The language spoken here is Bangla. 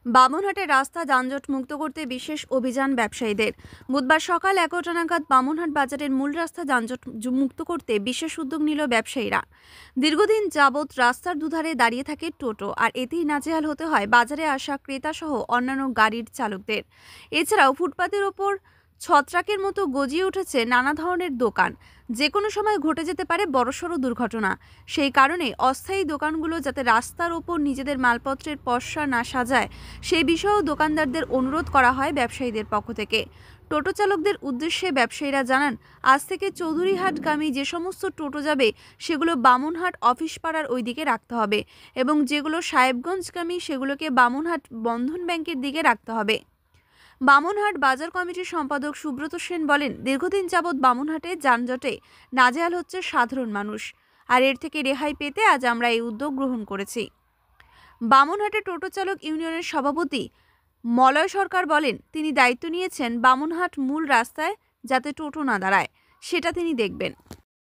বামুনহাটে রাস্তা যানজট মুক্ত করতে বিশেষ অভিযান ব্যবসায়ীদের। বুধবার সকাল 11টা নাগাদ বামুনহাট বাজারের মূল রাস্তা যানজট মুক্ত করতে বিশেষ উদ্যোগ নিল ব্যবসায়ীরা। দীর্ঘদিন যাবৎ রাস্তার দুধারে দাঁড়িয়ে থাকে টোটো, আর এতেই নাজেহাল হতে হয় বাজারে আসা ক্রেতা সহ অন্যান্য গাড়ির চালকদের। এছাড়াও ফুটপাতের ওপর ছত্রাকের মতো গজিয়ে উঠেছে নানা ধরনের দোকান। যে কোনো সময় ঘটে যেতে পারে বড়সড় দুর্ঘটনা। সেই কারণে অস্থায়ী দোকানগুলো যাতে রাস্তার ওপর নিজেদের মালপত্রের পসরা না সাজায়, সেই বিষয়েও দোকানদারদের অনুরোধ করা হয় ব্যবসায়ীদের পক্ষ থেকে। টোটো চালকদের উদ্দেশ্যে ব্যবসায়ীরা জানান, আজ থেকে চৌধুরীহাটগামী যে সমস্ত টোটো যাবে সেগুলো বামুনহাট অফিস পাড়ার ওই দিকে রাখতে হবে, এবং যেগুলো সাহেবগঞ্জগামী সেগুলোকে বামুনহাট বন্ধন ব্যাংকের দিকে রাখতে হবে। বামুনহাট বাজার কমিটির সম্পাদক সুব্রত সেন বলেন, দীর্ঘদিন যাবৎ বামুনহাটে যানজটে নাজেহাল হচ্ছে সাধারণ মানুষ, আর এর থেকে রেহাই পেতে আজ আমরা এই উদ্যোগ গ্রহণ করেছি। বামুনহাটে টোটো চালক ইউনিয়নের সভাপতি মলয় সরকার বলেন, তিনি দায়িত্ব নিয়েছেন বামুনহাট মূল রাস্তায় যাতে টোটো না দাঁড়ায় সেটা তিনি দেখবেন।